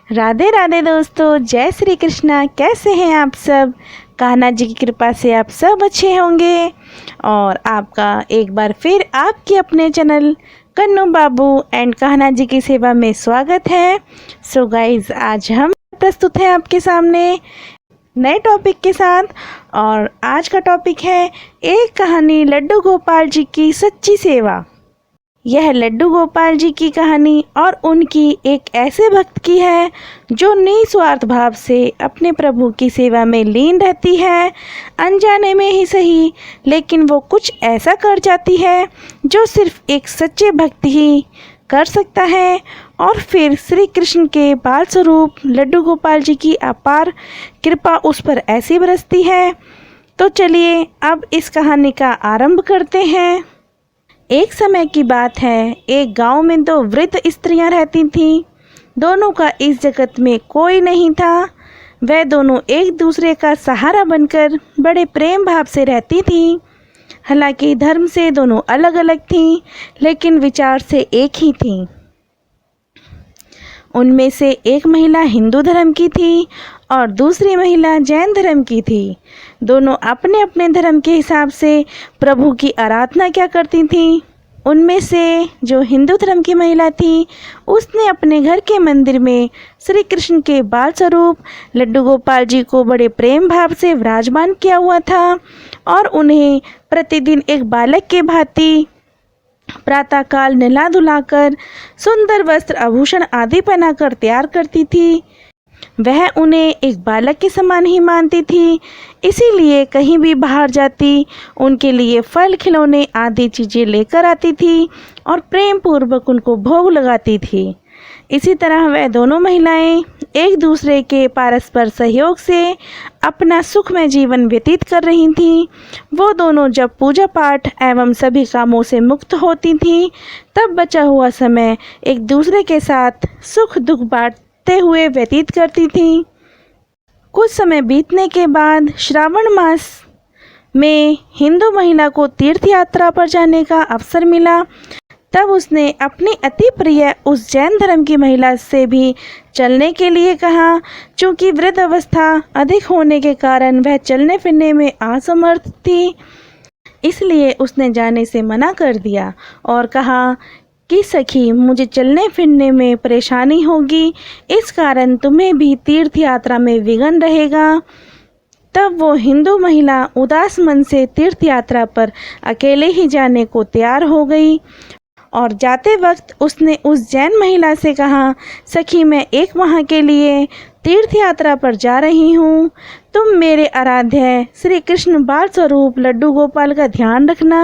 राधे राधे दोस्तों, जय श्री कृष्णा। कैसे हैं आप सब? कान्हा जी की कृपा से आप सब अच्छे होंगे और आपका एक बार फिर आपके अपने चैनल कन्नू बाबू एंड कान्हा जी की सेवा में स्वागत है। सो गाइज, आज हम प्रस्तुत हैं आपके सामने नए टॉपिक के साथ और आज का टॉपिक है एक कहानी लड्डू गोपाल जी की सच्ची सेवा। यह लड्डू गोपाल जी की कहानी और उनकी एक ऐसे भक्त की है जो निस्वार्थ भाव से अपने प्रभु की सेवा में लीन रहती है। अनजाने में ही सही, लेकिन वो कुछ ऐसा कर जाती है जो सिर्फ एक सच्चे भक्त ही कर सकता है। और फिर श्री कृष्ण के बाल स्वरूप लड्डू गोपाल जी की अपार कृपा उस पर ऐसी बरसती है। तो चलिए अब इस कहानी का आरंभ करते हैं। एक समय की बात है, एक गांव में दो वृद्ध स्त्रियां रहती थीं। दोनों का इस जगत में कोई नहीं था। वह दोनों एक दूसरे का सहारा बनकर बड़े प्रेम भाव से रहती थीं। हालांकि धर्म से दोनों अलग अलग थीं, लेकिन विचार से एक ही थीं। उनमें से एक महिला हिंदू धर्म की थी और दूसरी महिला जैन धर्म की थी। दोनों अपने अपने धर्म के हिसाब से प्रभु की आराधना क्या करती थीं। उनमें से जो हिंदू धर्म की महिला थी, उसने अपने घर के मंदिर में श्री कृष्ण के बाल स्वरूप लड्डू गोपाल जी को बड़े प्रेम भाव से विराजमान किया हुआ था और उन्हें प्रतिदिन एक बालक के भांति प्रातःकाल नहला धुलाकर सुंदर वस्त्र आभूषण आदि पहनाकर तैयार करती थी। वह उन्हें एक बालक के समान ही मानती थी, इसीलिए कहीं भी बाहर जाती उनके लिए फल खिलौने आदि चीज़ें लेकर आती थी और प्रेम पूर्वक उनको भोग लगाती थी। इसी तरह वह दोनों महिलाएं एक दूसरे के परस्पर सहयोग से अपना सुखमय जीवन व्यतीत कर रही थीं। वो दोनों जब पूजा पाठ एवं सभी कामों से मुक्त होती थीं, तब बचा हुआ समय एक दूसरे के साथ सुख दुख बांटते हुए व्यतीत करती थीं। कुछ समय बीतने के बाद श्रावण मास में हिंदू महिला को तीर्थ यात्रा पर जाने का अवसर मिला। तब उसने अपनी अति प्रिय उस जैन धर्म की महिला से भी चलने के लिए कहा। चूँकि वृद्ध अवस्था अधिक होने के कारण वह चलने फिरने में असमर्थ थी, इसलिए उसने जाने से मना कर दिया और कहा कि सखी, मुझे चलने फिरने में परेशानी होगी, इस कारण तुम्हें भी तीर्थ यात्रा में विघ्न रहेगा। तब वो हिंदू महिला उदास मन से तीर्थ यात्रा पर अकेले ही जाने को तैयार हो गई और जाते वक्त उसने उस जैन महिला से कहा, सखी, मैं एक माह के लिए तीर्थ यात्रा पर जा रही हूँ। तुम मेरे आराध्य श्री कृष्ण बाल स्वरूप लड्डू गोपाल का ध्यान रखना।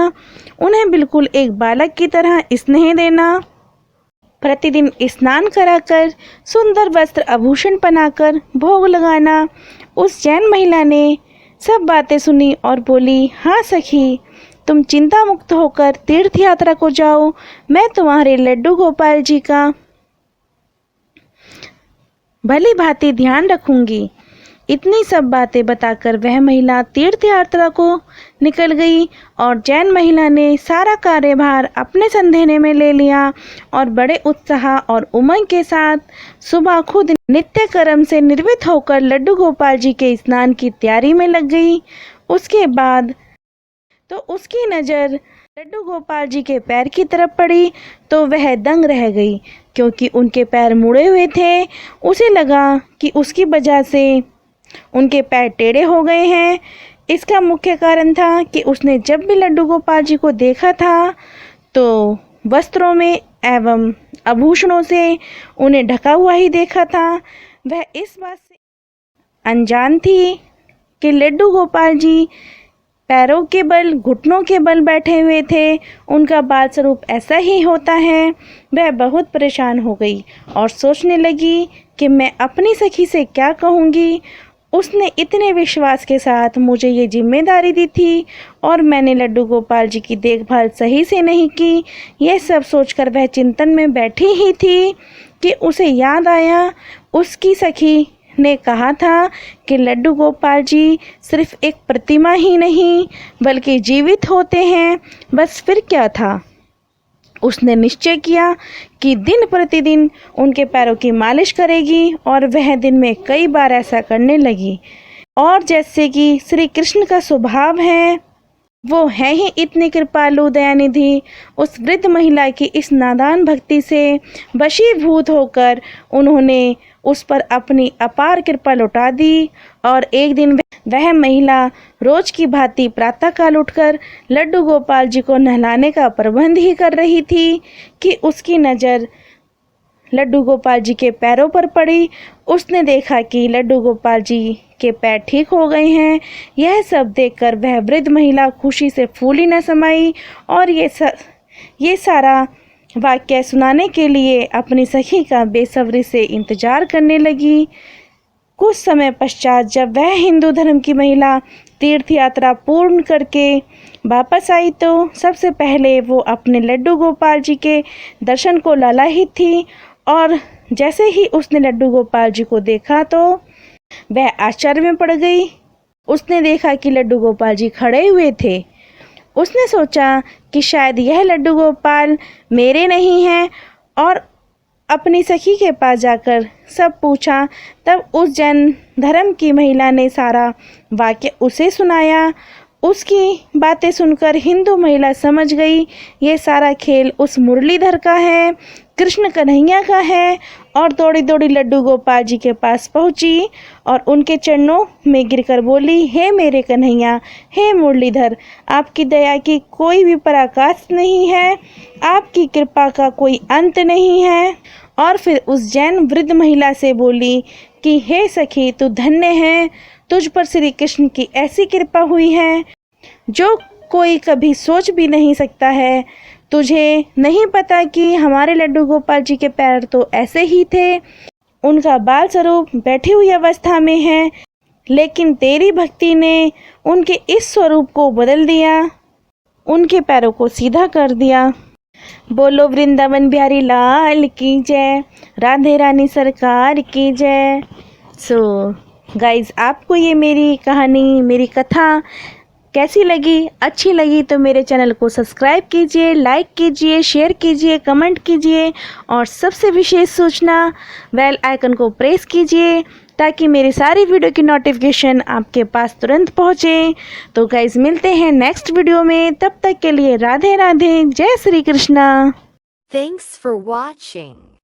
उन्हें बिल्कुल एक बालक की तरह स्नेह देना। प्रतिदिन स्नान कराकर सुंदर वस्त्र आभूषण पहनाकर भोग लगाना। उस जैन महिला ने सब बातें सुनी और बोली, हाँ सखी, तुम चिंता मुक्त होकर तीर्थ यात्रा को जाओ। मैं तुम्हारे लड्डू गोपाल जी का भली भांति ध्यान रखूंगी। इतनी सब बातें बताकर वह महिला तीर्थ यात्रा को निकल गई और जैन महिला ने सारा कार्यभार अपने संधेने में ले लिया और बड़े उत्साह और उमंग के साथ सुबह खुद नित्य कर्म से निर्वृत्त होकर लड्डू गोपाल जी के स्नान की तैयारी में लग गई। उसके बाद तो उसकी नज़र लड्डू गोपाल जी के पैर की तरफ पड़ी तो वह दंग रह गई, क्योंकि उनके पैर मुड़े हुए थे। उसे लगा कि उसकी वजह से उनके पैर टेढ़े हो गए हैं। इसका मुख्य कारण था कि उसने जब भी लड्डू गोपाल जी को देखा था तो वस्त्रों में एवं आभूषणों से उन्हें ढका हुआ ही देखा था। वह इस बात से अनजान थी कि लड्डू गोपाल जी पैरों के बल घुटनों के बल बैठे हुए थे। उनका बाल स्वरूप ऐसा ही होता है। वह बहुत परेशान हो गई और सोचने लगी कि मैं अपनी सखी से क्या कहूँगी। उसने इतने विश्वास के साथ मुझे ये जिम्मेदारी दी थी और मैंने लड्डू गोपाल जी की देखभाल सही से नहीं की। यह सब सोचकर वह चिंतन में बैठी ही थी कि उसे याद आया, उसकी सखी ने कहा था कि लड्डू गोपाल जी सिर्फ एक प्रतिमा ही नहीं बल्कि जीवित होते हैं। बस फिर क्या था। उसने निश्चय किया कि दिन प्रतिदिन उनके पैरों की मालिश करेगी और वह दिन में कई बार ऐसा करने लगी। और जैसे कि श्री कृष्ण का स्वभाव है, वो है ही इतनी कृपालु दयानिधि, उस वृद्ध महिला की इस नादान भक्ति से वशीभूत होकर उन्होंने उस पर अपनी अपार कृपा लौटा दी। और एक दिन वह महिला रोज की भांति प्रातःकाल उठकर लड्डू गोपाल जी को नहलाने का प्रबंध ही कर रही थी कि उसकी नज़र लड्डू गोपाल जी के पैरों पर पड़ी। उसने देखा कि लड्डू गोपाल जी के पैर ठीक हो गए हैं। यह सब देखकर वह वृद्ध महिला खुशी से फूली न समाई और ये सारा वाक्य सुनाने के लिए अपनी सखी का बेसब्री से इंतजार करने लगी। कुछ समय पश्चात जब वह हिंदू धर्म की महिला तीर्थ यात्रा पूर्ण करके वापस आई तो सबसे पहले वो अपने लड्डू गोपाल जी के दर्शन को लालायित थी। और जैसे ही उसने लड्डू गोपाल जी को देखा तो वह आश्चर्य में पड़ गई। उसने देखा कि लड्डू गोपाल जी खड़े हुए थे। उसने सोचा कि शायद यह लड्डू गोपाल मेरे नहीं हैं और अपनी सखी के पास जाकर सब पूछा। तब उस जैन धर्म की महिला ने सारा वाक्य उसे सुनाया। उसकी बातें सुनकर हिंदू महिला समझ गई ये सारा खेल उस मुरलीधर का है, कृष्ण कन्हैया का है, और दौड़ी दौड़ी लड्डू गोपाल जी के पास पहुंची और उनके चरणों में गिरकर बोली, हे मेरे कन्हैया, हे मुरलीधर, आपकी दया की कोई भी पराकाष्ठा नहीं है, आपकी कृपा का कोई अंत नहीं है। और फिर उस जैन वृद्ध महिला से बोली कि हे सखी, तू धन्य है, तुझ पर श्री कृष्ण की ऐसी कृपा हुई है जो कोई कभी सोच भी नहीं सकता है। तुझे नहीं पता कि हमारे लड्डू गोपाल जी के पैर तो ऐसे ही थे, उनका बाल स्वरूप बैठी हुई अवस्था में है, लेकिन तेरी भक्ति ने उनके इस स्वरूप को बदल दिया, उनके पैरों को सीधा कर दिया। बोलो वृंदावन बिहारी लाल की जय, राधे रानी सरकार की जय। सो गाइज, आपको ये मेरी कहानी, मेरी कथा कैसी लगी? अच्छी लगी तो मेरे चैनल को सब्सक्राइब कीजिए, लाइक कीजिए, शेयर कीजिए, कमेंट कीजिए और सबसे विशेष सूचना बेल आइकन को प्रेस कीजिए ताकि मेरी सारी वीडियो की नोटिफिकेशन आपके पास तुरंत पहुँचे। तो गाइज, मिलते हैं नेक्स्ट वीडियो में। तब तक के लिए राधे राधे, जय Shri Krishna. Thanks for watching.